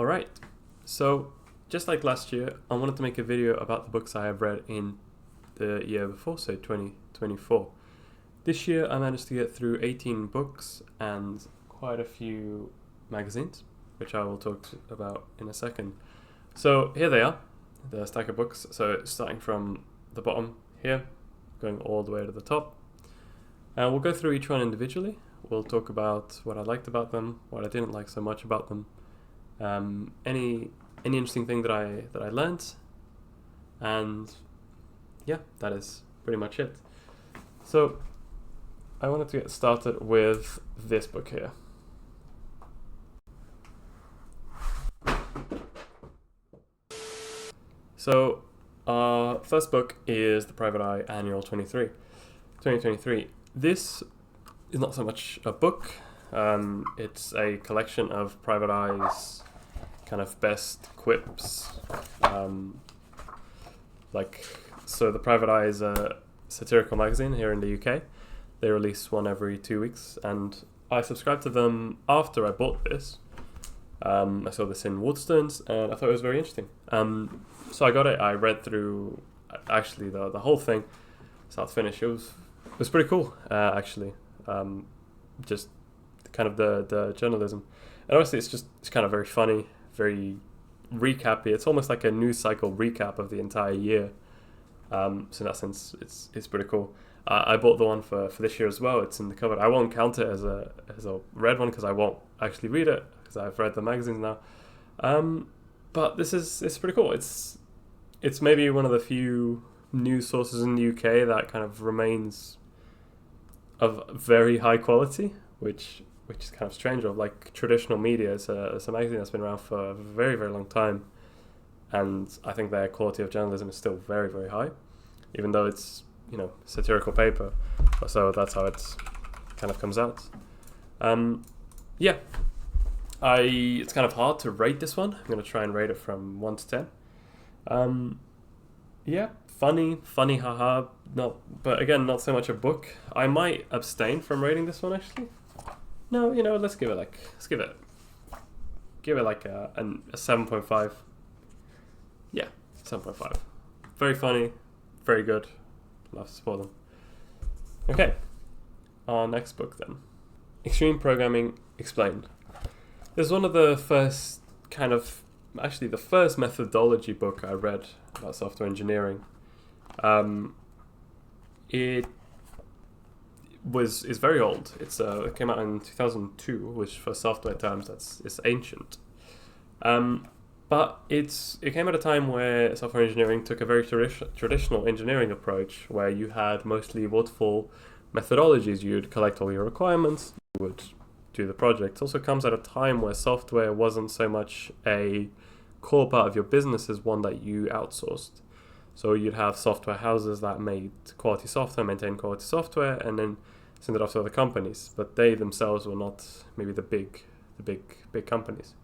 Alright, so just like last year, I wanted to make a video about the books I have read in the year before, so 2024. This year I managed to get through 18 books and quite a few magazines, which I will talk about in a second. So here they are, the stack of books. So starting from the bottom here, going all the way to the top. And we'll go through each one individually. We'll talk about what I liked about them, what I didn't like so much about them, any interesting thing that I learned, and yeah, that is pretty much it. So I wanted to get started with this book here. So our first book is The Private Eye Annual 2023. This is not so much a book, it's a collection of Private Eye's kind of best quips. So The Private Eye is a satirical magazine here in the UK. They release one every 2 weeks, and I subscribed to them after I bought this. I saw this in Waterstones, and I thought it was very interesting. So I got it. I read through actually the whole thing, start to finish. It was pretty cool, actually. Just kind of the journalism, and obviously it's kind of very funny, very recappy. It's almost like a news cycle recap of the entire year. So in that sense, it's pretty cool. I bought the one for this year as well. It's in the cupboard. I won't count it as a read one because I won't actually read it because I've read the magazines now. But it's pretty cool. It's maybe one of the few news sources in the UK that kind of remains of very high quality, which is kind of strange. Of like traditional media, it's a magazine that's been around for a very, very long time, and I think their quality of journalism is still very, very high, even though it's satirical paper. So that's how it kind of comes out. It's kind of hard to rate this one. I'm going to try and rate it from 1 to 10. Funny, haha. But again, not so much a book. I might abstain from rating this one actually. No, let's give it like a 7.5. Yeah, 7.5. Very funny, very good. Love to support them. Okay, our next book then. Extreme Programming Explained. This is one of the first the first methodology book I read about software engineering. It is very old. It came out in 2002, which for software terms it's ancient. But it came at a time where software engineering took a very traditional engineering approach, where you had mostly waterfall methodologies. You'd collect all your requirements, you would do the project. It also comes at a time where software wasn't so much a core part of your business as one that you outsourced. So you'd have software houses that made quality software, maintained quality software, and then send it off to other companies. But they themselves were not maybe the big companies.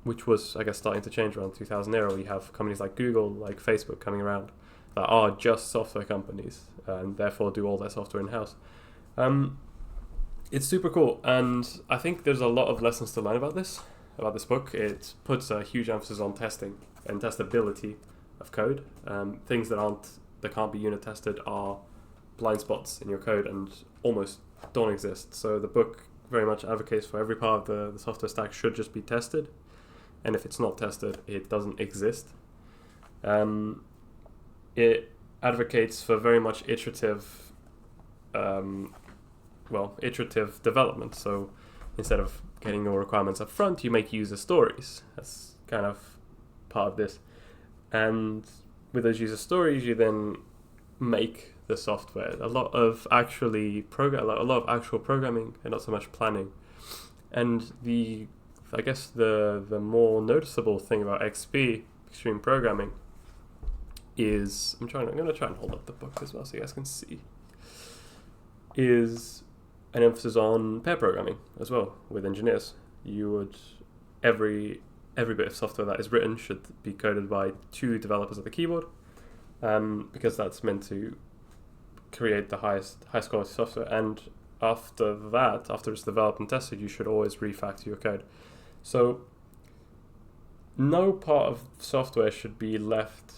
Which was, I guess, starting to change around 2000 era. We have companies like Google, like Facebook coming around that are just software companies and therefore do all their software in-house. It's super cool, and I think there's a lot of lessons to learn about this book. It puts a huge emphasis on testing and testability of code. Things that can't be unit tested are blind spots in your code and almost don't exist. So the book very much advocates for every part of the software stack should just be tested. And if it's not tested, it doesn't exist. It advocates for very much iterative development. So instead of getting your requirements up front, you make user stories. That's kind of part of this. And with those user stories, you then make the software. A lot of actual programming and not so much planning. And I guess the more noticeable thing about XP, Extreme Programming, is I'm going to try and hold up the book as well so you guys can see, is an emphasis on pair programming as well with engineers. Every bit of software that is written should be coded by 2 developers at the keyboard, because that's meant to create the highest quality software. And after it's developed and tested, you should always refactor your code. So no part of software should be left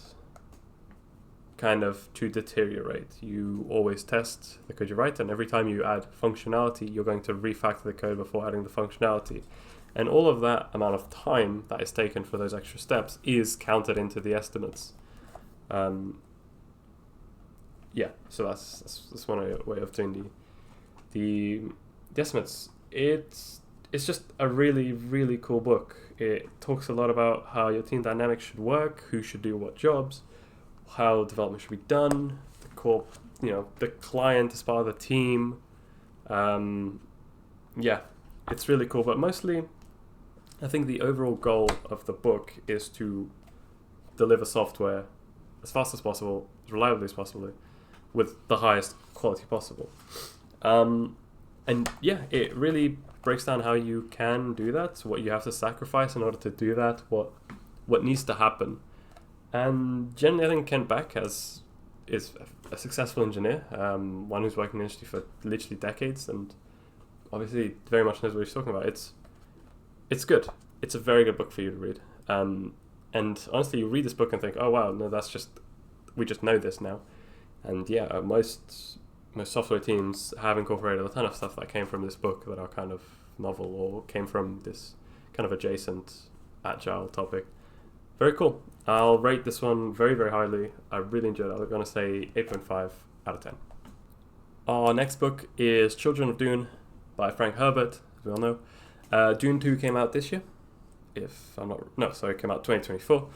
kind of to deteriorate. You always test the code you write, and every time you add functionality, you're going to refactor the code before adding the functionality. And all of that amount of time that is taken for those extra steps is counted into the estimates. So that's one way of doing the estimates. It's just a really, really cool book. It talks a lot about how your team dynamics should work, who should do what jobs, how development should be done, the client is part of the team. It's really cool, but mostly I think the overall goal of the book is to deliver software as fast as possible, as reliably as possible, with the highest quality possible. It really breaks down how you can do that, what you have to sacrifice in order to do that, what needs to happen. And generally, I think Kent Beck is a successful engineer, one who's worked in the industry for literally decades, and obviously very much knows what he's talking about. It's good. It's a very good book for you to read. And honestly, you read this book and think, oh wow, no, we just know this now. And most software teams have incorporated a ton of stuff that came from this book that are kind of novel or came from this kind of adjacent agile topic. Very cool. I'll rate this one very, very highly. I really enjoyed it. I'm going to say 8.5 out of 10. Our next book is Children of Dune by Frank Herbert, as we all know. Dune 2 came out this year. It came out 2024.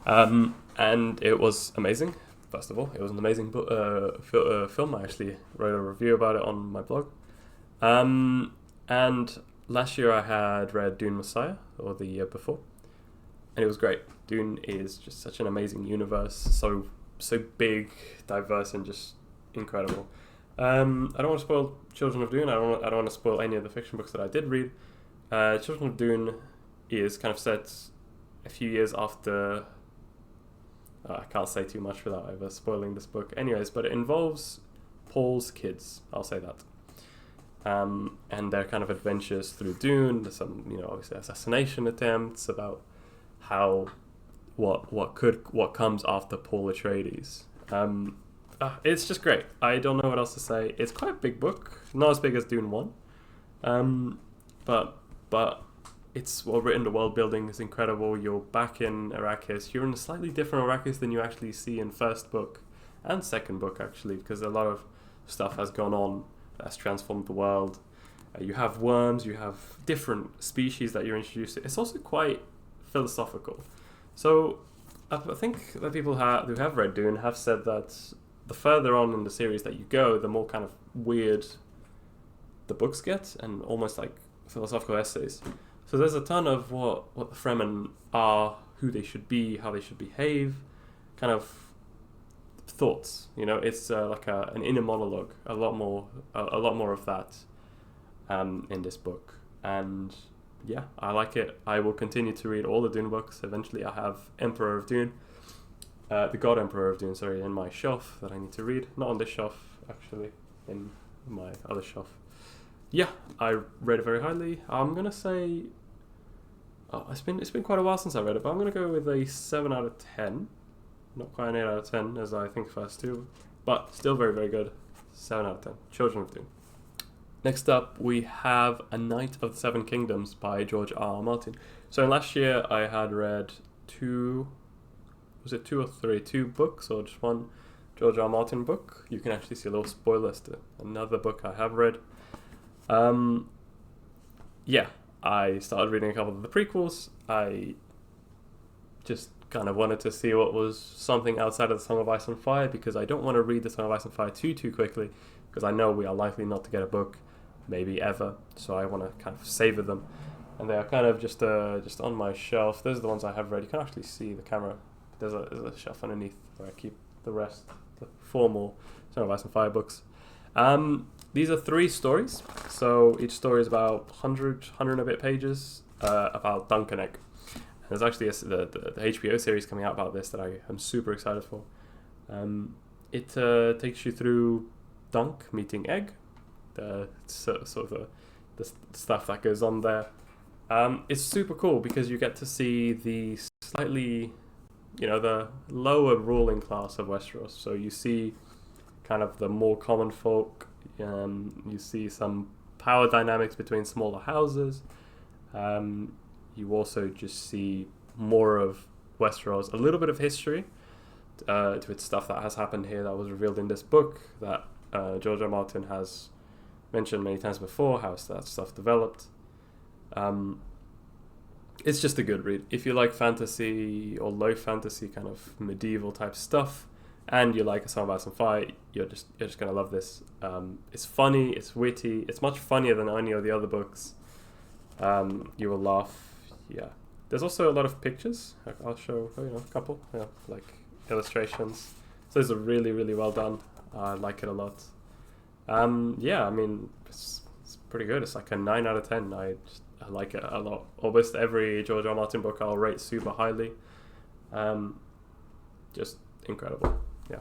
And it was amazing. First of all, it was an amazing film. I actually wrote a review about it on my blog. And last year I had read Dune Messiah, or the year before, and it was great. Dune is just such an amazing universe, so big, diverse, and just incredible. I don't want to spoil Children of Dune. I don't want to spoil any of the fiction books that I did read. Children of Dune is kind of set a few years after. I can't say too much without ever spoiling this book. Anyways, but it involves Paul's kids. I'll say that. And their kind of adventures through Dune. There's some, obviously assassination attempts about what comes after Paul Atreides. It's just great. I don't know what else to say. It's quite a big book, not as big as Dune 1, but it's well written. The world building is incredible. You're back in Arrakis. You're in a slightly different Arrakis than you actually see in first book and second book, actually, because a lot of stuff has gone on that's transformed the world. You have worms. You have different species that you're introduced to. It's also quite philosophical. So I think that people who have read Dune have said that the further on in the series that you go, the more kind of weird the books get, and almost like philosophical essays. So there's a ton of what the Fremen are, who they should be, how they should behave, kind of thoughts. It's like an inner monologue. A lot more of that in this book, and I like it. I will continue to read all the Dune books. Eventually, I have Emperor of Dune, the God Emperor of Dune, in my shelf that I need to read. Not on this shelf, actually, in my other shelf. I read it very highly. I'm gonna say, it's been quite a while since I read it, but I'm gonna go with a 7 out of 10. Not quite an 8 out of 10 as I think first two, but still very, very good. 7 out of 10. Children of Dune. Next up, we have A Knight of the Seven Kingdoms by George R. R. Martin. So last year I had read two books or just one George R. R. Martin book. You can actually see a little spoiler to another book I have read. I started reading a couple of the prequels. I just kind of wanted to see what was something outside of the Song of Ice and Fire, because I don't want to read the Song of Ice and Fire too quickly, because I know we are likely not to get a book, maybe ever, so I want to kind of savor them. And they are kind of just on my shelf. Those are the ones I have read. You can actually see the camera. There's a shelf underneath where I keep the rest, the 4 more Song of Ice and Fire books. These are 3 stories, so each story is about 100 and a bit pages, about Dunkerque. And there's actually the HBO series coming out about this that I am super excited for. It takes you through Dunk meeting Egg, the stuff that goes on there. It's super cool because you get to see the slightly, the lower ruling class of Westeros. So you see kind of the more common folk. You see some power dynamics between smaller houses. You also just see more of Westeros, a little bit of history to its stuff that has happened here that was revealed in this book that George R. R. Martin has mentioned many times before, how that stuff developed. It's just a good read. If you like fantasy or low fantasy kind of medieval type stuff, and you like A Song of Ice and Fire, you're just gonna love this. It's funny, it's witty, it's much funnier than any of the other books. You will laugh. Yeah, there's also a lot of pictures. I'll show a couple, like illustrations. So those are really, really well done. I like it a lot. Yeah, I mean, it's pretty good. It's like a 9 out of 10. I like it a lot. Almost every George R. R. Martin book I'll rate super highly. Just incredible. Yeah.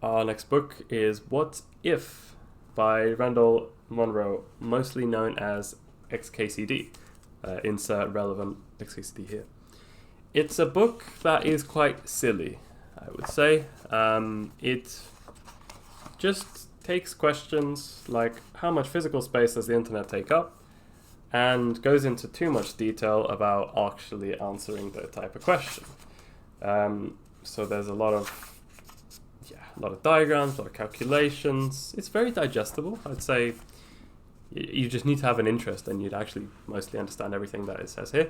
Our next book is What If by Randall Munroe, mostly known as XKCD. Insert relevant XKCD here. It's a book that is quite silly, I would say. It just takes questions like how much physical space does the internet take up, and goes into too much detail about actually answering the type of question. So there's a lot of diagrams, a lot of calculations. It's very digestible. I'd say you just need to have an interest, and you'd actually mostly understand everything that it says here.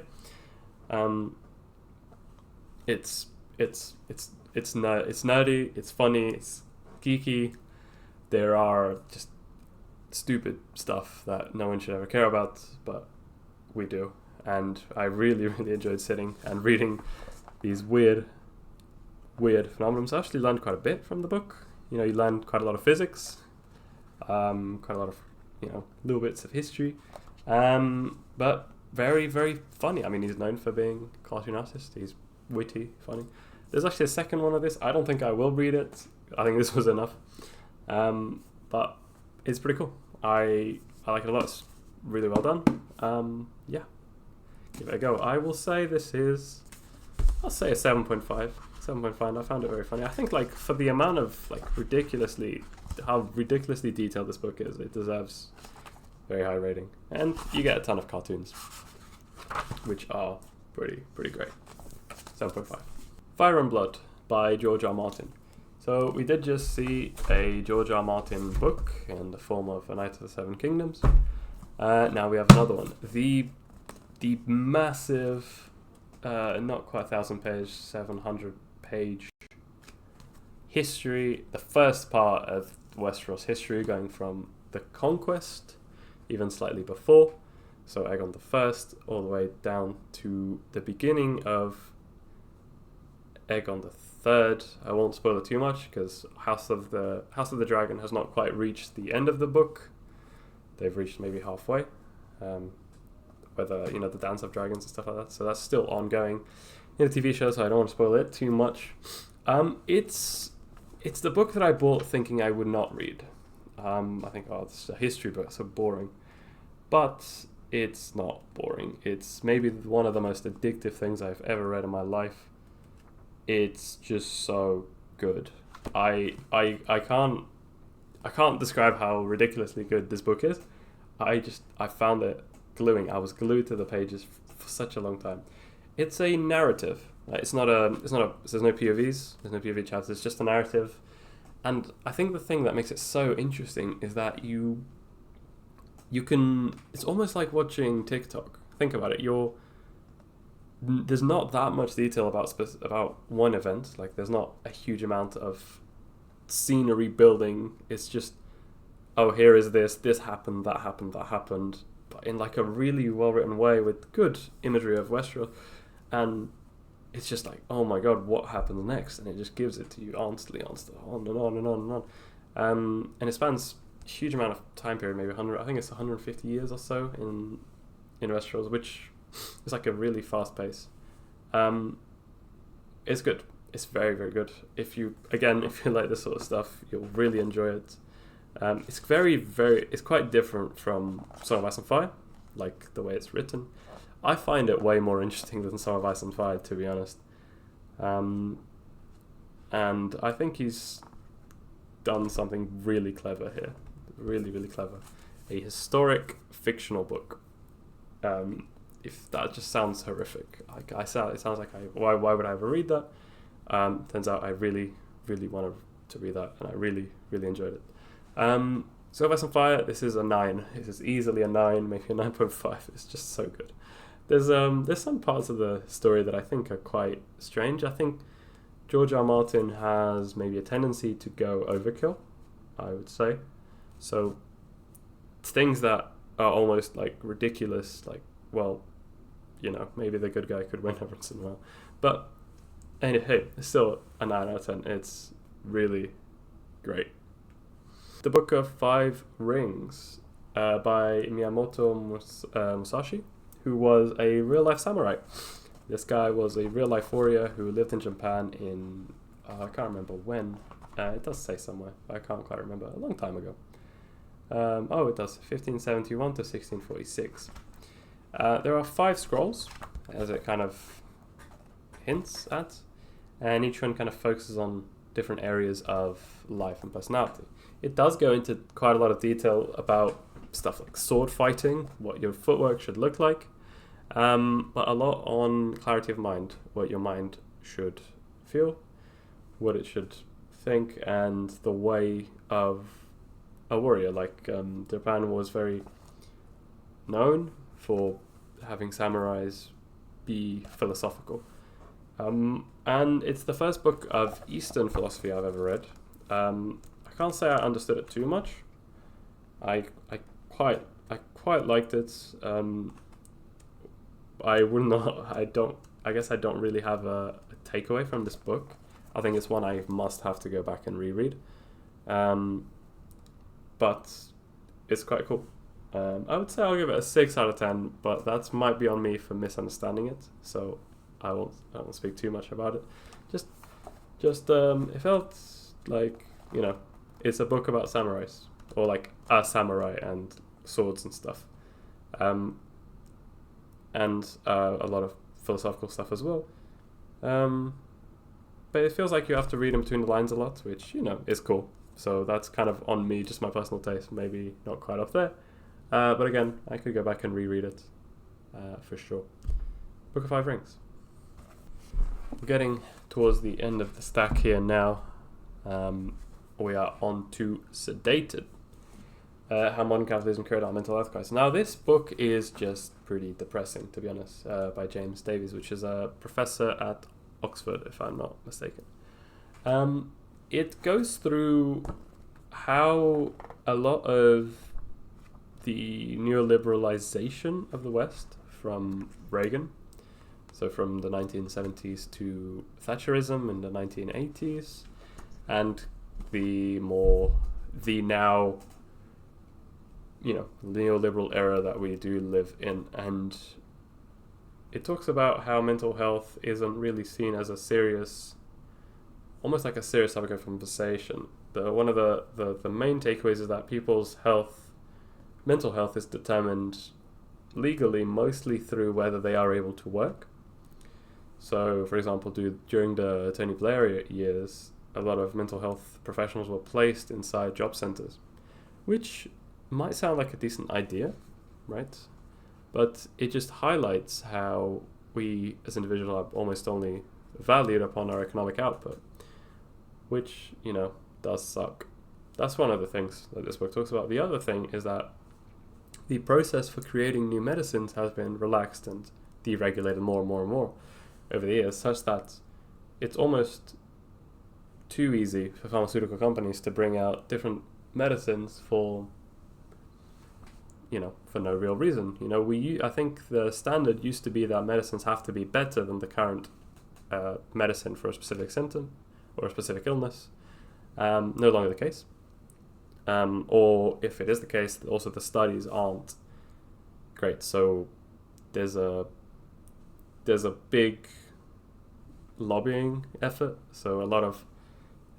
It's nerdy, it's funny, it's geeky. There are just stupid stuff that no one should ever care about, but we do. And I really, really enjoyed sitting and reading these weird phenomena. I actually learned quite a bit from the book. You learned quite a lot of physics, quite a lot of, little bits of history, but very, very funny. I mean, he's known for being a cartoon artist. He's witty, funny. There's actually a second one of this. I don't think I will read it. I think this was enough. But it's pretty cool. I like it a lot. It's really well done. Yeah, give it a go. I will say this is, I'll say a 7.5. 7.5. I found it very funny. I think for the amount of how ridiculously detailed this book is, it deserves very high rating. And you get a ton of cartoons, which are pretty great. 7.5. Fire and Blood by George R. Martin. So we did just see a George R. Martin book in the form of A Knight of the Seven Kingdoms. Now we have another one. The massive, not quite 1,000-page, 700-page history, the first part of Westeros history, going from the Conquest, even slightly before, so Aegon I, all the way down to the beginning of Aegon III. I won't spoil it too much because House of the Dragon has not quite reached the end of the book. They've reached maybe halfway. Whether the Dance of Dragons and stuff like that. So that's still ongoing in the TV show, so I don't want to spoil it too much. It's the book that I bought thinking I would not read. I think, it's a history book, so boring. But it's not boring. It's maybe one of the most addictive things I've ever read in my life. It's just so good. I can't describe how ridiculously good this book is. I found it gluing. I was glued to the pages for such a long time. It's a narrative. There's no POVs. There's no POV chapters. It's just a narrative. And I think the thing that makes it so interesting is that you can. It's almost like watching TikTok. Think about it. There's not that much detail about one event. There's not a huge amount of scenery building. It's just, here is this happened, that happened, but in a really well written way with good imagery of Westeros, and it's just oh my god, what happens next? And it just gives it to you honestly, on and on and on and on. And it spans a huge amount of time period, maybe 100. I think it's 150 years or so in Westeros, which is a really fast pace. It's good. It's very, very good. If you like this sort of stuff, you'll really enjoy it. It's very, very. It's quite different from Song of Ice and Fire. like the way it's written. I find it way more interesting than some of Ice and Fire, to be honest. And I think he's done something really clever here. Really, really clever. A historic fictional book. If that just sounds horrific. It sounds like why would I ever read that? Turns out I really, really wanted to read that, and I really, really enjoyed it. So Ice and Fire, this is a 9. This is easily a 9, maybe a 9.5. It's just so good. There's some parts of the story that I think are quite strange. I think George R. Martin has maybe a tendency to go overkill, I would say. So things that are almost like ridiculous, like, well, maybe the good guy could win every once in a while. But hey, it's still a 9 out of 10. It's really great. The Book of Five Rings by Miyamoto Musashi, who was a real-life samurai. This guy was a real-life warrior who lived in Japan in, I can't remember when. It does say somewhere, but I can't quite remember. A long time ago. It does. 1571 to 1646. There are 5 scrolls, as it kind of hints at, and each one kind of focuses on different areas of life and personality. It does go into quite a lot of detail about stuff like sword fighting, what your footwork should look like, but a lot on clarity of mind, what your mind should feel, what it should think, and the way of a warrior. Like, Japan was very known for having samurais be philosophical. And it's the first book of Eastern philosophy I've ever read. I can't say I understood it too much. I quite liked it. I guess I don't really have a takeaway from this book. I think it's one I must have to go back and reread. But it's quite cool. I would say I'll give it a 6 out of 10, but that might be on me for misunderstanding it. So I won't speak too much about it. Just it felt like, it's a book about samurais, or like a samurai and swords and stuff, and a lot of philosophical stuff as well. But it feels like you have to read in between the lines a lot, which is cool. So that's kind of on me, just my personal taste, maybe not quite up there. But again, I could go back and reread it for sure. Book of Five Rings. We're getting towards the end of the stack here now. We are on to Sedated. How Modern Capitalism Created Our Mental Health Crisis. Now, this book is just pretty depressing, to be honest, by James Davies, which is a professor at Oxford, if I'm not mistaken. It goes through how a lot of the neoliberalization of the West from Reagan, so from the 1970s to Thatcherism in the 1980s, and the now neoliberal era that we do live in. And it talks about how mental health isn't really seen as a serious, almost like a serious topic of conversation. One of the main takeaways is that people's mental health is determined legally mostly through whether they are able to work. So, for example, during the Tony Blair years, a lot of mental health professionals were placed inside job centers, which might sound like a decent idea, right? But it just highlights how we as individuals are almost only valued upon our economic output, which, does suck. That's one of the things that this book talks about. The other thing is that the process for creating new medicines has been relaxed and deregulated more and more and more over the years, such that it's almost too easy for pharmaceutical companies to bring out different medicines for no real reason. I think the standard used to be that medicines have to be better than the current medicine for a specific symptom or a specific illness. No longer the case. Or if it is the case, also the studies aren't great. So there's a big lobbying effort. So a lot of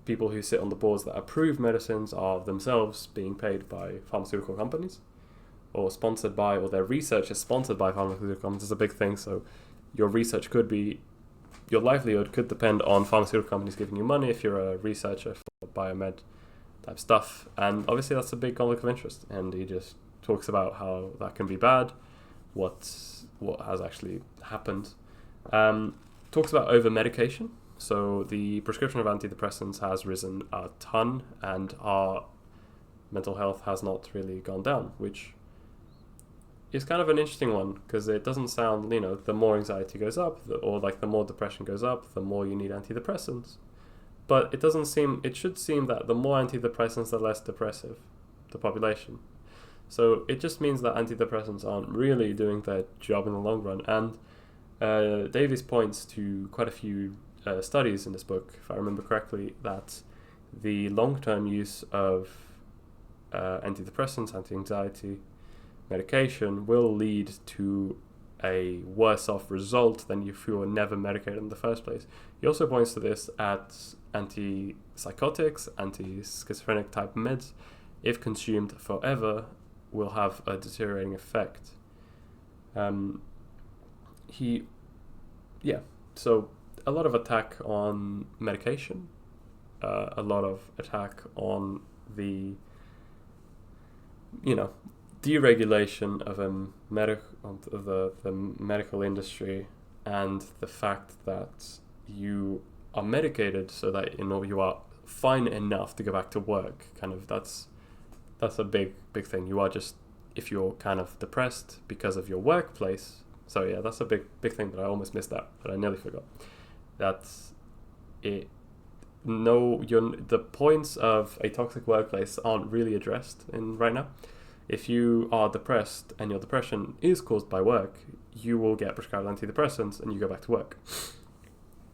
people who sit on the boards that approve medicines are themselves being paid by pharmaceutical companies. or sponsored by, or their research is sponsored by pharmaceutical companies is a big thing. So your research could be, your livelihood could depend on pharmaceutical companies giving you money if you're a researcher for biomed type stuff. And obviously that's a big conflict of interest. And he just talks about how that can be bad, what has actually happened. Talks about over-medication. So the prescription of antidepressants has risen a ton, and our mental health has not really gone down, which is kind of an interesting one, because it doesn't sound, the more anxiety goes up, or like the more depression goes up, the more you need antidepressants. But it should seem that the more antidepressants, the less depressive the population. So it just means that antidepressants aren't really doing their job in the long run. And Davies points to quite a few studies in this book, if I remember correctly, that the long-term use of antidepressants, anti-anxiety medication will lead to a worse off result than if you were never medicated in the first place. He also points to this at antipsychotics, anti-schizophrenic type meds, if consumed forever, will have a deteriorating effect. So a lot of attack on medication, a lot of attack on the deregulation of the medical industry, and the fact that you are medicated so that you are fine enough to go back to work. That's a big thing. You are just, if you're kind of depressed because of your workplace. So yeah, that's a big thing that I almost missed out, that I nearly forgot. That's it. No, the points of a toxic workplace aren't really addressed in right now. If you are depressed and your depression is caused by work, you will get prescribed antidepressants and you go back to work.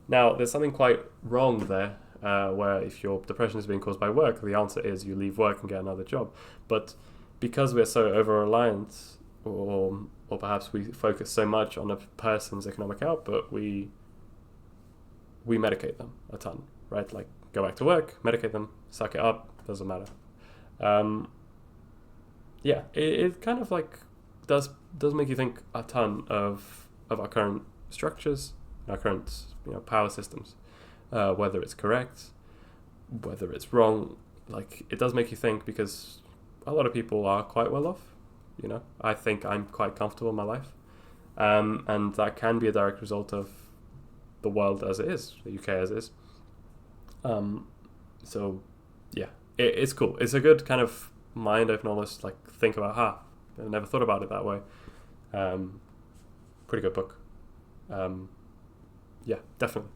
Now, there's something quite wrong there, where if your depression is being caused by work, the answer is you leave work and get another job. But because we're so over-reliant, or perhaps we focus so much on a person's economic output, we medicate them a ton, right? Like, go back to work, medicate them, suck it up, doesn't matter. It kind of like does make you think a ton of our current structures, our current power systems, whether it's correct, whether it's wrong. Like, it does make you think, because a lot of people are quite well off. I think I'm quite comfortable in my life, and that can be a direct result of the world as it is, the UK as it is. So yeah, it's cool. It's a good kind of mind opener, almost, like, think about I've never thought about it that way. Pretty good book. Yeah, definitely.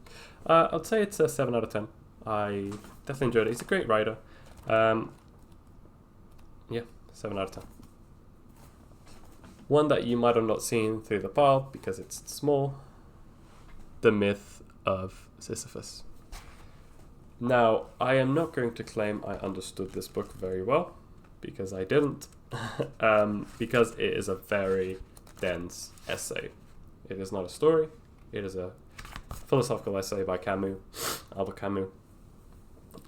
I'd say it's a 7 out of 10. I definitely enjoyed it. He's a great writer. 7 out of 10. One that you might have not seen through the pile because it's small: The Myth of Sisyphus. Now, I am not going to claim I understood this book very well, because I didn't, because it is a very dense essay. It is not a story. It is a philosophical essay by Albert Camus,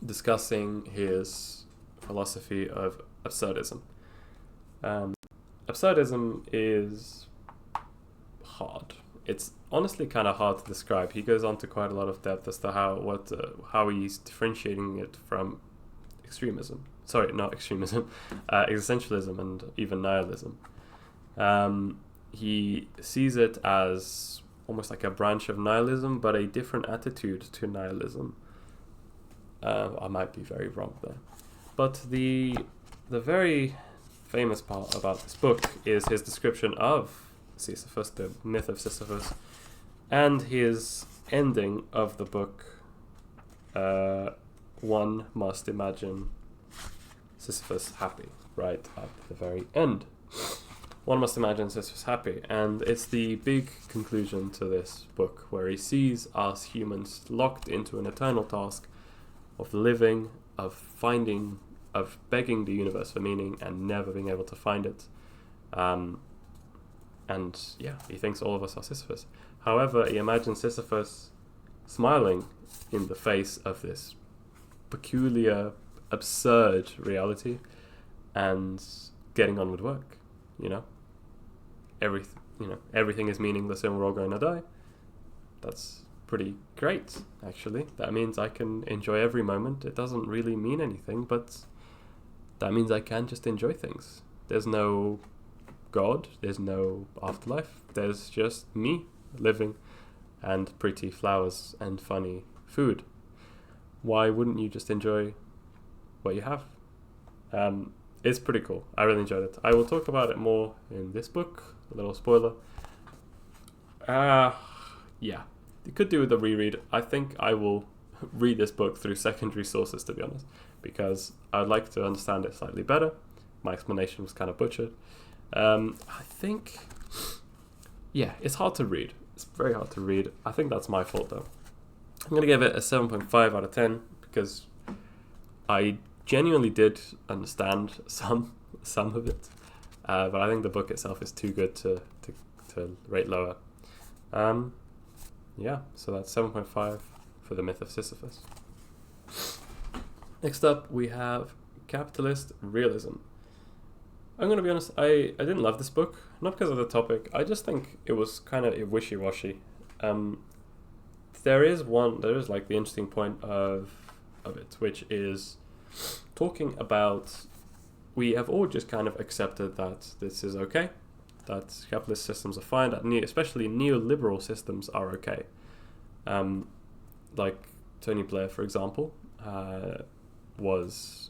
discussing his philosophy of absurdism. Absurdism is hard. It's honestly kind of hard to describe. He goes on to quite a lot of depth as to how he's differentiating it from extremism. Sorry, not extremism, existentialism and even nihilism. He sees it as almost like a branch of nihilism, but a different attitude to nihilism. I might be very wrong there. But the very famous part about this book is his description of Sisyphus, the myth of Sisyphus, and his ending of the book. One must imagine Sisyphus happy, right at the very end. One must imagine Sisyphus happy, and it's the big conclusion to this book, where he sees us humans locked into an eternal task of living, of begging the universe for meaning and never being able to find it. And yeah, he thinks all of us are Sisyphus. However, he imagines Sisyphus smiling in the face of this peculiar, absurd reality and getting on with work. you know, everything is meaningless and we're all going to die. That's pretty great, actually. That means I can enjoy every moment. It doesn't really mean anything, but that means I can just enjoy things. There's no God, there's no afterlife, there's just me living and pretty flowers and funny food. Why wouldn't you just enjoy what you have? It's pretty cool. I really enjoyed it. I will talk about it more in this book, a little spoiler. Yeah, you could do with a reread. I think I will read this book through secondary sources, to be honest, because I'd like to understand it slightly better. My explanation was kind of butchered. I think, yeah, it's hard to read. It's very hard to read. I think that's my fault, though. I'm going to give it a 7.5 out of 10 because I genuinely did understand some of it, but I think the book itself is too good to rate lower. Yeah, so that's 7.5 for The Myth of Sisyphus. Next up, we have Capitalist Realism. I'm going to be honest, I didn't love this book, not because of the topic. I just think it was kind of wishy-washy. There is like the interesting point of it, which is talking about, we have all just kind of accepted that this is okay, that capitalist systems are fine, that especially neoliberal systems are okay. Like Tony Blair, for example, was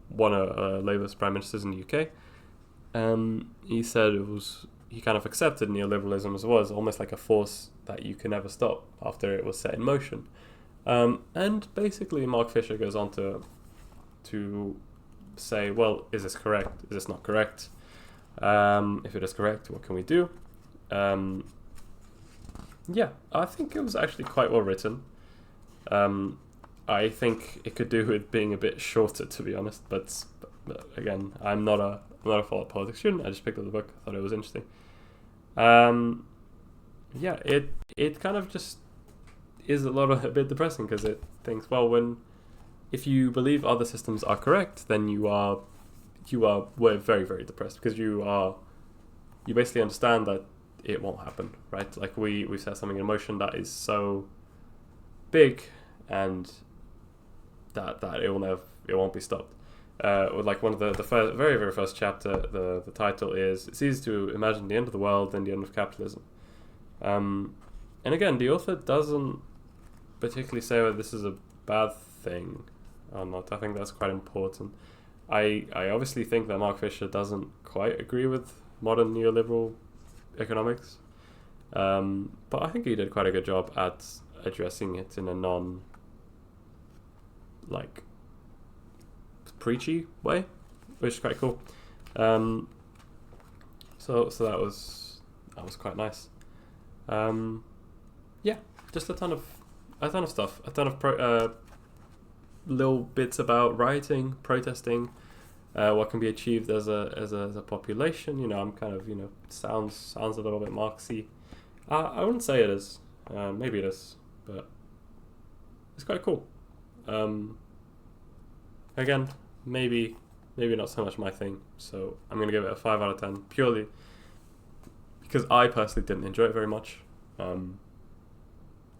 one of Labour's prime ministers in the UK. He said he kind of accepted neoliberalism as was almost like a force that you can never stop after it was set in motion. And basically Mark Fisher goes on to say, well, is this correct? Is this not correct? If it is correct, what can we do? Yeah, I think it was actually quite well written. I think it could do with being a bit shorter, to be honest. But again, I'm not a politics student. I just picked up the book. I thought it was interesting. Yeah, it kind of just is a bit depressing because it thinks, well, if you believe other systems are correct, then we're very, very depressed because you basically understand that it won't happen, right? Like we set something in motion that is so big and that it won't be stopped. Like one of the very, very first chapter, the title is, it's easy to imagine the end of the world and the end of capitalism. And again, the author doesn't particularly say whether this is a bad thing or not. I think that's quite important. I obviously think that Mark Fisher doesn't quite agree with modern neoliberal economics, but I think he did quite a good job at addressing it in a preachy way, which is quite cool. So that was quite nice. Yeah, just a ton of stuff, a ton of little bits about rioting, protesting, what can be achieved as a population. I'm kind of sounds a little bit Marxy. I wouldn't say it is. Maybe it is, but it's quite cool. Again, maybe not so much my thing. So I'm gonna give it a 5 out of 10 purely because I personally didn't enjoy it very much.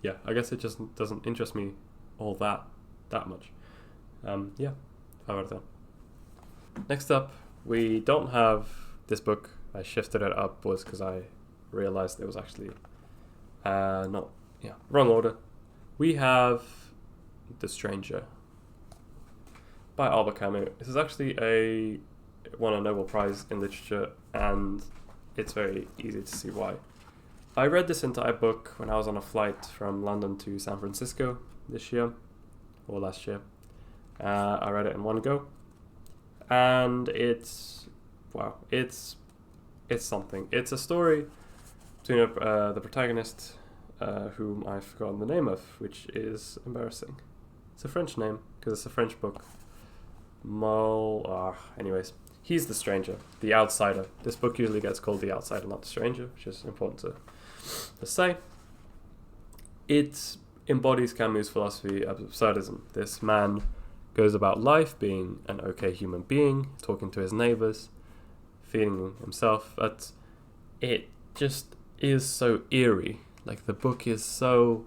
Yeah, I guess it just doesn't interest me all that much. Yeah, 5 out of 10. Next up, we don't have this book. I shifted it up was because I realized it was actually wrong order. We have The Stranger by Albert Camus. This is actually won a Nobel Prize in Literature, and it's very easy to see why. I read this entire book when I was on a flight from London to San Francisco this year, or last year. I read it in one go, and it's something. It's a story between the protagonist, whom I've forgotten the name of, which is embarrassing. It's a French name because it's a French book. Anyways, he's the stranger, the outsider. This book usually gets called The Outsider, not The Stranger, which is important to say. It embodies Camus' philosophy of absurdism. This man goes about life being an okay human being, talking to his neighbors, feeding himself, but it just is so eerie. Like, the book is so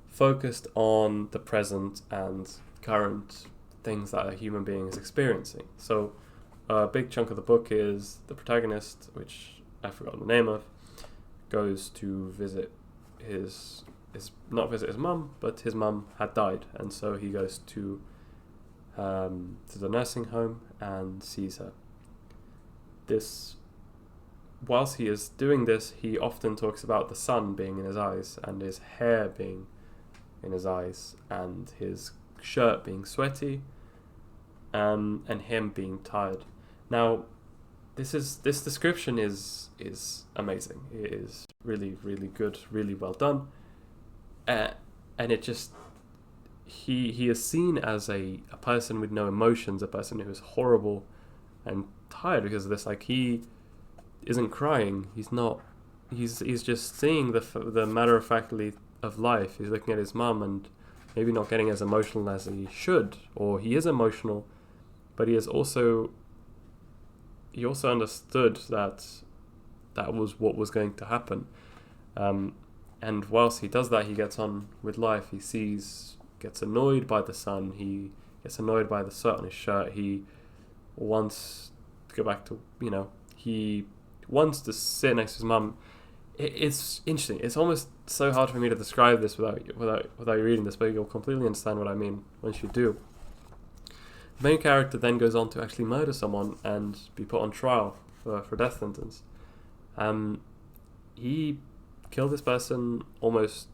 focused on the present and current things that a human being is experiencing. So a big chunk of the book is the protagonist, which I've forgotten the name of, goes to visit his not visit his mum, but his mum had died, and so he goes to the nursing home and sees her. Whilst he is doing this, he often talks about the sun being in his eyes, and his hair being in his eyes, and his shirt being sweaty, and him being tired. Now, this description is amazing. It is really, really good, really well done, and it just he is seen as a person with no emotions, a person who is horrible and tired because of this. Like, he isn't crying. He's not. He's just seeing the matter of factly of life. He's looking at his mum and maybe not getting as emotional as he should, or he is emotional, but he also understood that was what was going to happen. And whilst he does that, he gets on with life. He gets annoyed by the sun. He gets annoyed by the sweat on his shirt. He wants to go back to, he wants to sit next to his mum. It's interesting. It's almost so hard for me to describe this without you reading this, but you'll completely understand what I mean once you do. The main character then goes on to actually murder someone and be put on trial for death sentence. He killed this person almost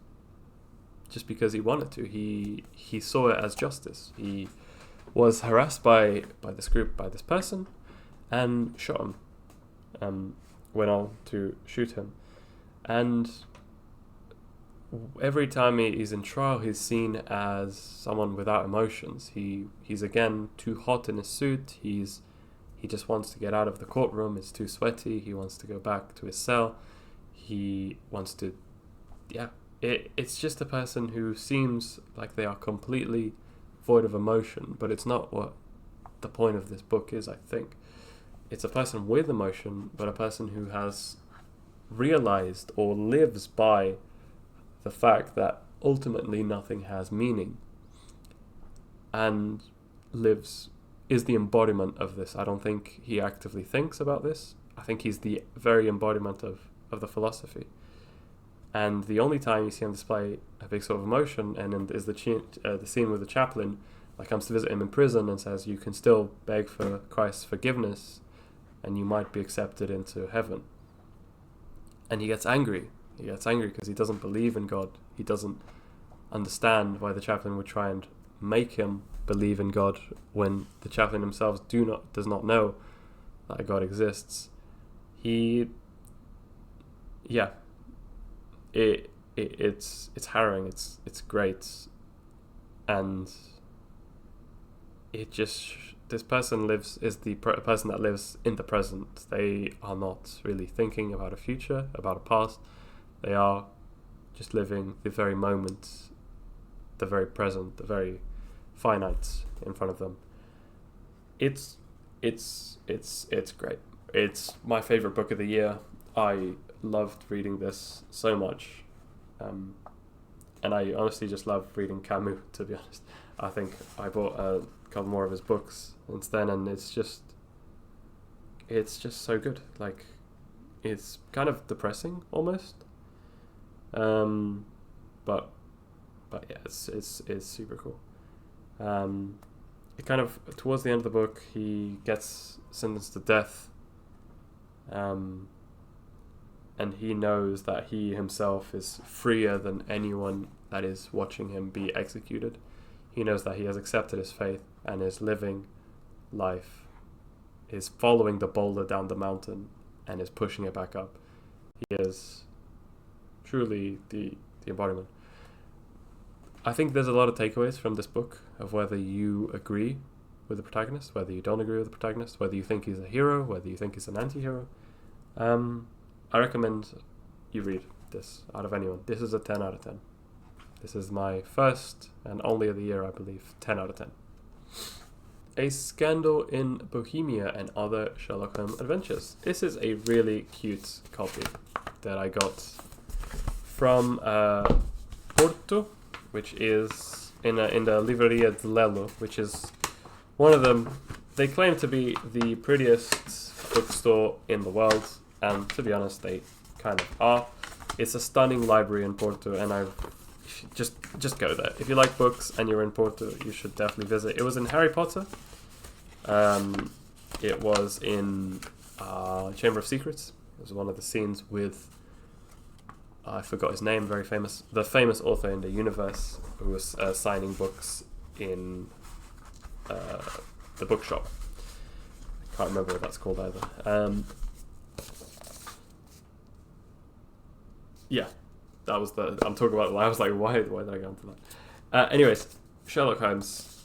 just because he wanted to. He saw it as justice. He was harassed by this person, and shot him. Went on to shoot him, and every time he's in trial, he's seen as someone without emotions. He's again too hot in his suit. He just wants to get out of the courtroom. It's too sweaty. He wants to go back to his cell. He wants to, it's just a person who seems like they are completely void of emotion, but it's not what the point of this book is, I think. It's a person with emotion, but a person who has realized or lives by the fact that ultimately nothing has meaning, and is the embodiment of this. I don't think he actively thinks about this. I think he's the very embodiment of the philosophy. And the only time you see him display a big sort of emotion is the scene with the chaplain that comes to visit him in prison and says, you can still beg for Christ's forgiveness and you might be accepted into heaven. And he gets angry. He gets angry because he doesn't believe in God. He doesn't understand why the chaplain would try and make him believe in God when the chaplain himself does not know that God exists. It's harrowing. It's great, and this person is the person that lives in the present. They are not really thinking about a future, about a past. They are just living the very moment, the very present, the very finite in front of them. It's great. It's my favorite book of the year. I loved reading this so much, and I honestly just love reading Camus, to be honest. I think I bought a couple more of his books since then, and it's just so good. Like, it's kind of depressing almost, but yeah, it's super cool. It kind of, towards the end of the book, he gets sentenced to death, and he knows that he himself is freer than anyone that is watching him be executed. He knows that he has accepted his faith and is living life, is following the boulder down the mountain and is pushing it back up. He is truly the embodiment. I think there's a lot of takeaways from this book of whether you agree with the protagonist, whether you don't agree with the protagonist, whether you think he's a hero, whether you think he's an anti-hero. I recommend you read this out of anyone. This is a 10 out of 10. This is my first and only of the year, I believe. 10 out of 10. A Scandal in Bohemia and Other Sherlock Holmes Adventures. This is a really cute copy that I got from Porto, which is in the Livraria de Lelo, which is one of them. They claim to be the prettiest bookstore in the world, and to be honest, they kind of are. It's a stunning library in Porto, and I just go there. If you like books and you're in Porto, you should definitely visit. It was in Harry Potter. It was in Chamber of Secrets. It was one of the scenes with I forgot his name. The famous author in the universe who was signing books in the bookshop. I can't remember what that's called either. Yeah, that was I'm talking about. I was like, why did I go into that? Anyways, Sherlock Holmes.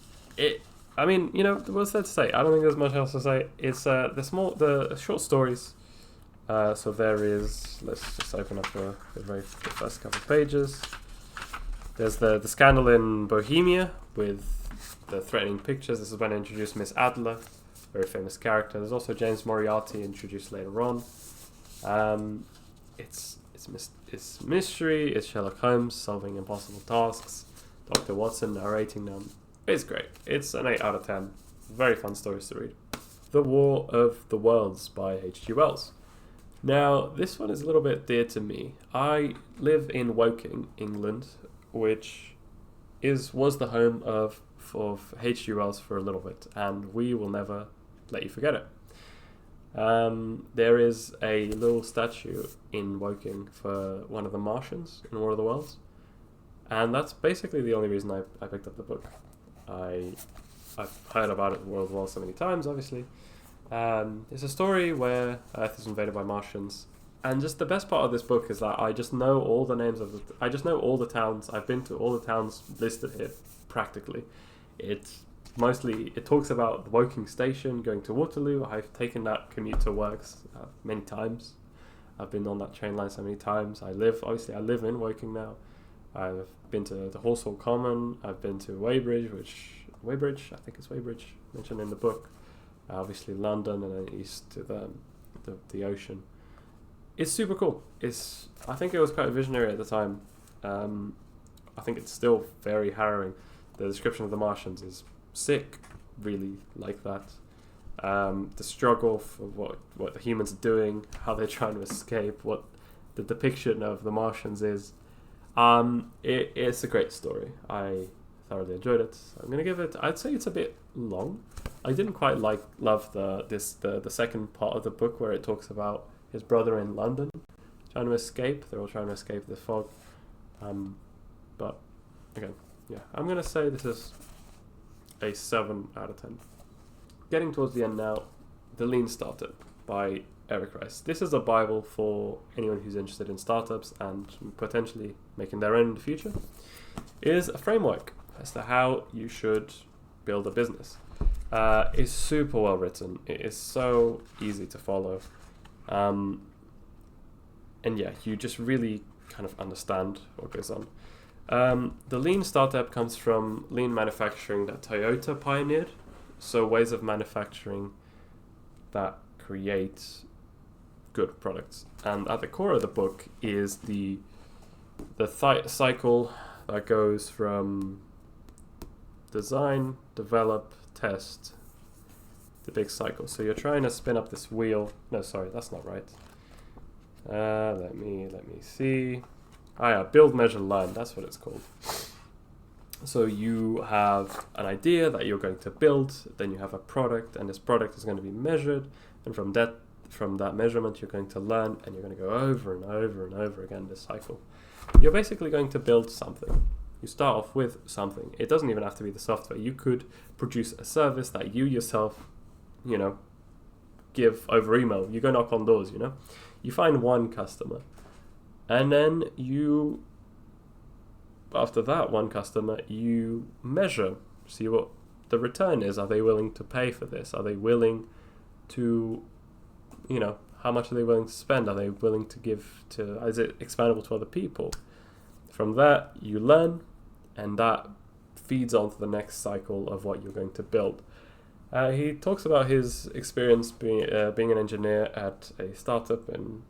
What's there to say? I don't think there's much else to say. It's the short stories. So there is. Let's just open up the first couple of pages. There's the scandal in Bohemia with the threatening pictures. This is when I introduced Miss Adler, very famous character. There's also James Moriarty introduced later on. It's mystery. It's Sherlock Holmes solving impossible tasks. Dr. Watson narrating them. It's great. It's an 8 out of 10. Very fun stories to read. The War of the Worlds by H.G. Wells. Now, this one is a little bit dear to me. I live in Woking, England, which was the home of H.G. Wells for a little bit, and we will never let you forget it. There is a little statue in Woking for one of the Martians in War of the Worlds, and that's basically the only reason I picked up the book. I've heard about it in World War so many times, obviously. It's a story where Earth is invaded by Martians, and just the best part of this book is that I just know all the names I just know all the towns. I've been to all the towns listed here, practically. It talks about the Woking station, going to Waterloo. I've taken that commute to works many times. I've been on that train line so many times. I live in Woking now. I've been to the Horsehall Common. I've been to Weybridge, I think it's Weybridge, mentioned in the book. Obviously London, and then east to the ocean. It's super cool. I think it was quite visionary at the time. I think it's still very harrowing. The description of the Martians is sick, really like that. The struggle for what the humans are doing, how they're trying to escape, what the depiction of the Martians is. It's a great story. I thoroughly enjoyed it. I'm gonna give it. I'd say it's a bit long. I didn't quite love the second part of the book where it talks about his brother in London trying to escape. They're all trying to escape the fog. But again, yeah, I'm gonna say this is a 7 out of 10. Getting towards the end now, The Lean Startup by Eric Rice. This is a Bible for anyone who's interested in startups and potentially making their own in the future. It is a framework as to how you should build a business. It's super well written. It is so easy to follow. And yeah, you just really kind of understand what goes on. The Lean Startup comes from lean manufacturing that Toyota pioneered. So ways of manufacturing that create good products. And at the core of the book is the cycle that goes from design, develop, test, the big cycle. So you're trying to spin up this wheel. No, sorry, that's not right. Let me see. Build, measure, learn. That's what it's called. So you have an idea that you're going to build, then you have a product, and this product is going to be measured, and from that measurement you're going to learn, and you're going to go over and over and over again this cycle. You're basically going to build something. You start off with something. It doesn't even have to be the software. You could produce a service that you yourself, give over email. You go knock on doors, You find one customer, and then after that one customer, you measure, see what the return is. Are they willing to pay for this? Are they willing to, how much are they willing to spend? Are they willing to give is it expandable to other people? From that, you learn, and that feeds on to the next cycle of what you're going to build. He talks about his experience being an engineer at a startup in,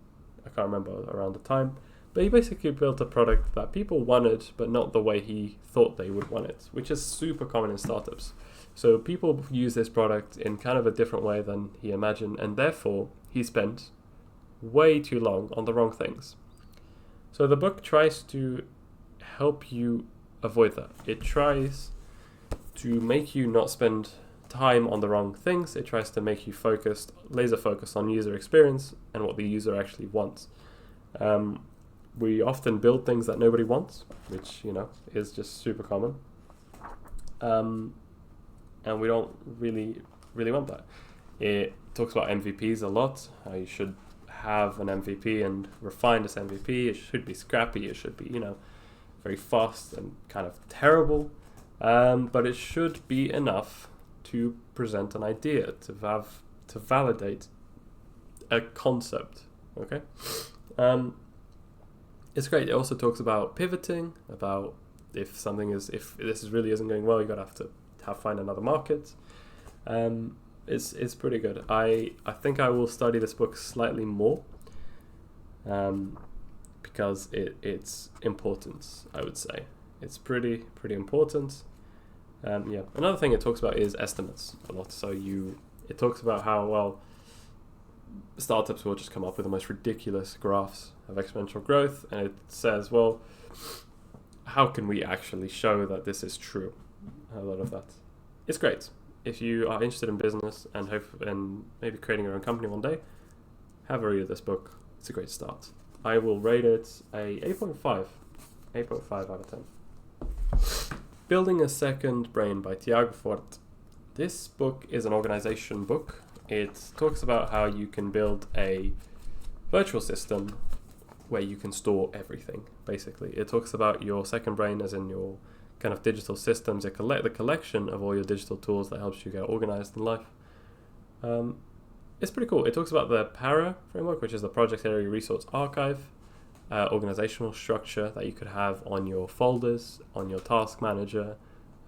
I can't remember around the time, but he basically built a product that people wanted, but not the way he thought they would want it, which is super common in startups. So people use this product in kind of a different way than he imagined, and therefore he spent way too long on the wrong things. So the book tries to help you avoid that. It tries to make you not spend time on the wrong things. It tries to make you laser focused on user experience and what the user actually wants. We often build things that nobody wants, which is just super common, and we don't really want that. It talks about MVPs a lot. How you should have an MVP and refine this MVP. It should be scrappy. It should be very fast and kind of terrible, but it should be enough to present an idea, to validate a concept. Okay. It's great. It also talks about pivoting, about if this really isn't going well, you're gonna have to find another market. It's pretty good. I think I will study this book slightly more, because it's important. I would say it's pretty important. Another thing it talks about is estimates a lot. So it talks about how startups will just come up with the most ridiculous graphs of exponential growth, and it says, well, how can we actually show that this is true? A lot of that. It's great. If you are interested in business and hope and maybe creating your own company one day, have a read of this book. It's a great start. I will rate it a 8.5 out of 10. Building a Second Brain by Tiago Forte. This book is an organization book. It talks about how you can build a virtual system where you can store everything, basically. It talks about your second brain as in your kind of digital systems, the collection of all your digital tools that helps you get organized in life. It's pretty cool. It talks about the PARA framework, which is the Project Area Resource Archive, organizational structure that you could have on your folders, on your task manager,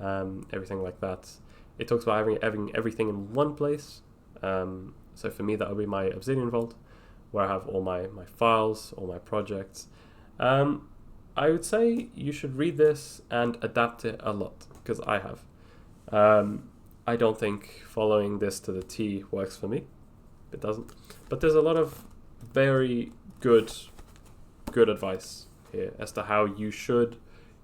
everything like that. It talks about having everything in one place. So for me, that would be my Obsidian Vault, where I have all my files, all my projects. I would say you should read this and adapt it a lot, because I have. I don't think following this to the T works for me. It doesn't. But there's a lot of very good advice here as to how you should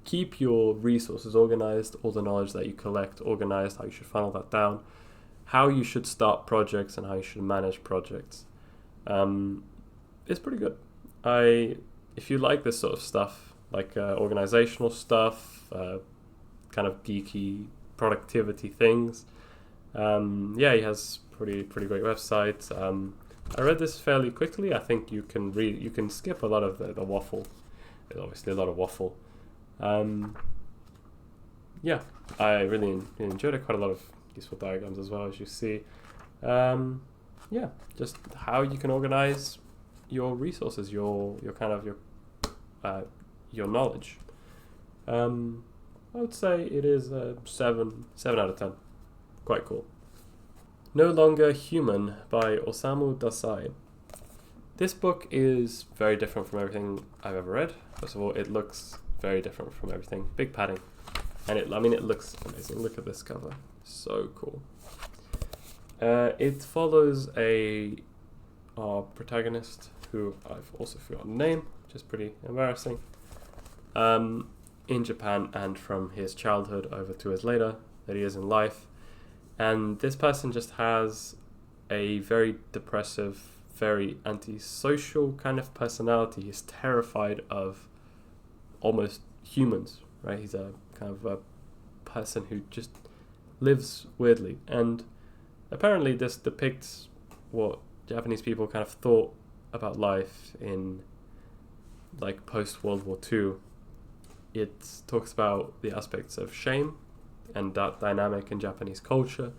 keep your resources organized, all the knowledge that you collect organized, how you should funnel that down, how you should start projects and how you should manage projects. It's pretty good. If you like this sort of stuff, like organizational stuff, kind of geeky productivity things, he has pretty great website. I read this fairly quickly. I think you can skip a lot of the waffle. There's obviously a lot of waffle. I really enjoyed it. Quite a lot of useful diagrams as well, as you see. Just how you can organize your resources, your knowledge. I would say it is a 7 out of 10. Quite cool. No Longer Human by Osamu Dazai. This book is very different from everything I've ever read. First of all, it looks very different from everything. Big padding. And it looks amazing. Look at this cover. So cool. It follows our protagonist, who I've also forgotten the name, which is pretty embarrassing, in Japan, and from his childhood over to his later that he is in life. And this person just has a very depressive, very antisocial kind of personality. He's terrified of almost humans, right? He's a kind of a person who just lives weirdly. And apparently this depicts what Japanese people kind of thought about life in like post-World War II. It talks about the aspects of shame and that dynamic in Japanese culture.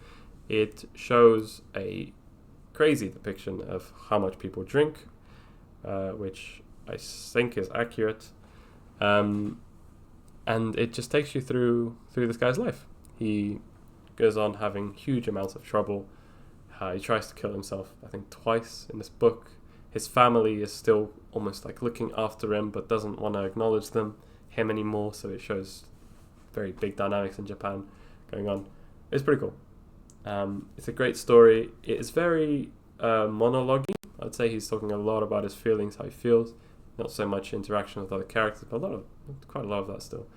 It shows a crazy depiction of how much people drink, which I think is accurate. And it just takes you through this guy's life. He goes on having huge amounts of trouble. He tries to kill himself, I think, twice in this book. His family is still almost like looking after him, but doesn't want to acknowledge him anymore. So it shows very big dynamics in Japan going on. It's pretty cool. It's a great story. It is very monologue-y. I'd say he's talking a lot about his feelings, how he feels. Not so much interaction with other characters, but quite a lot of that still.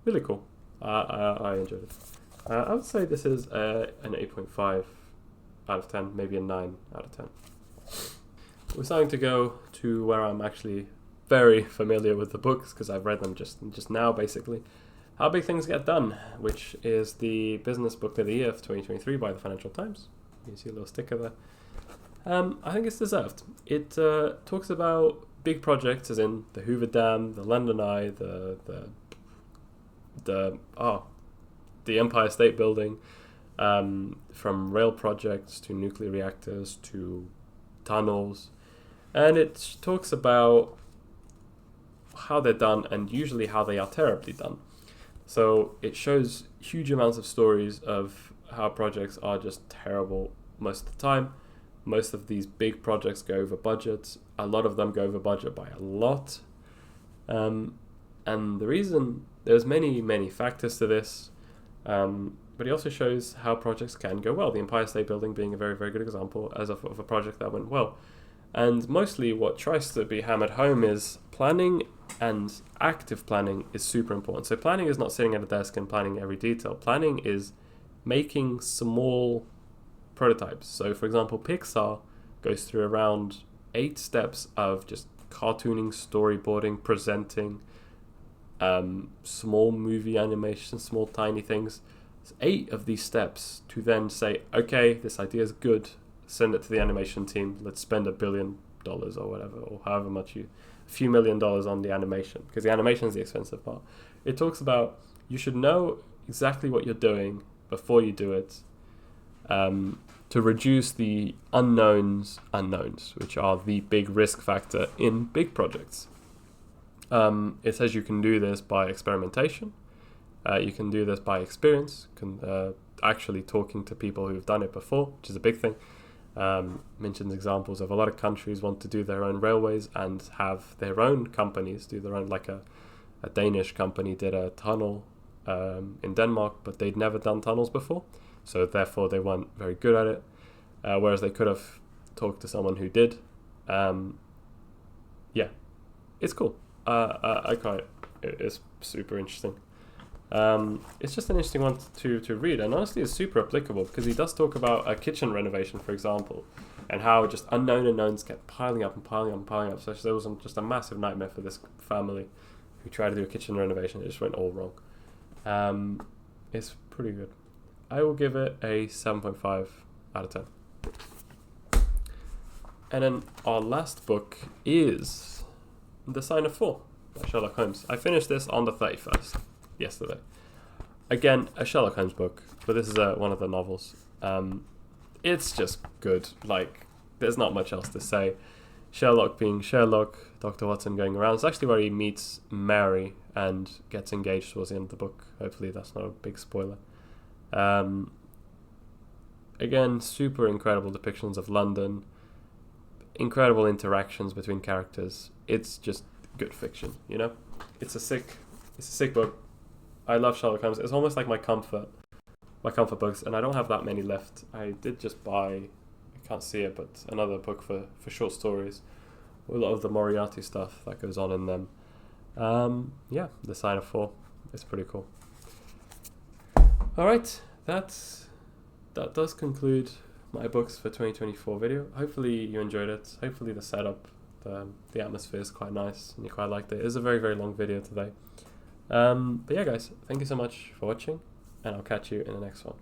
Really cool. I enjoyed it. I would say this is an 8.5 out of 10, maybe a 9 out of 10. We're starting to go to where I'm actually very familiar with the books because I've read them just now, basically. How Big Things Get Done, which is the business book of the year for 2023 by the Financial Times. You see a little sticker there. I think it's deserved. It talks about big projects, as in the Hoover Dam, the London Eye, the Empire State Building, from rail projects to nuclear reactors to tunnels, and it talks about how they're done and usually how they are terribly done. So it shows huge amounts of stories of how projects are just terrible most of the time. Most of these big projects go over budget. A lot of them go over budget by a lot. And the reason, there's many factors to this, but it also shows how projects can go well. The Empire State Building being a very, very good example of a project that went well. And mostly what tries to be hammered home is planning, and active planning is super important. So planning is not sitting at a desk and planning every detail. Planning is making small prototypes. So for example, Pixar goes through around 8 steps of just cartooning, storyboarding, presenting, small movie animation, small tiny things. It's 8 of these steps to then say, okay, this idea is good, send it to the animation team, let's spend $1 billion or whatever, or however much a few $1 million on the animation, because the animation is the expensive part. It talks about you should know exactly what you're doing before you do it, to reduce the unknowns, which are the big risk factor in big projects. It says you can do this by experimentation. You can do this by experience, actually talking to people who've done it before, which is a big thing. Mentions examples of a lot of countries want to do their own railways and have their own companies do their own, like a Danish company did a tunnel in Denmark, but they'd never done tunnels before, so therefore they weren't very good at it, whereas they could have talked to someone who did. It's cool. I quite, it's super interesting. It's just an interesting one to read, and honestly it's super applicable because he does talk about a kitchen renovation, for example, and how just unknown unknowns kept piling up. So there was just a massive nightmare for this family who tried to do a kitchen renovation. It just went all wrong. It's pretty good. I will give it a 7.5 out of 10. And then our last book is The Sign of 4 by Sherlock Holmes. I finished this on the 31st. Yesterday. Again, a Sherlock Holmes book, but this is one of the novels. It's just good. Like, there's not much else to say. Sherlock being Sherlock, Dr. Watson going around. It's actually where he meets Mary and gets engaged towards the end of the book. Hopefully that's not a big spoiler. Again, super incredible depictions of London. Incredible interactions between characters. It's just good fiction, you know? It's a sick book. I love Sherlock Holmes. It's almost like my comfort books, and I don't have that many left. I did just buy, I can't see it, but another book for short stories. A lot of the Moriarty stuff that goes on in them. The Sign of 4. It's pretty cool. Alright, that does conclude my books for 2024 video. Hopefully you enjoyed it. Hopefully the setup, the atmosphere is quite nice and you quite liked it. It is a very, very long video today. But yeah, guys, thank you so much for watching, and I'll catch you in the next one.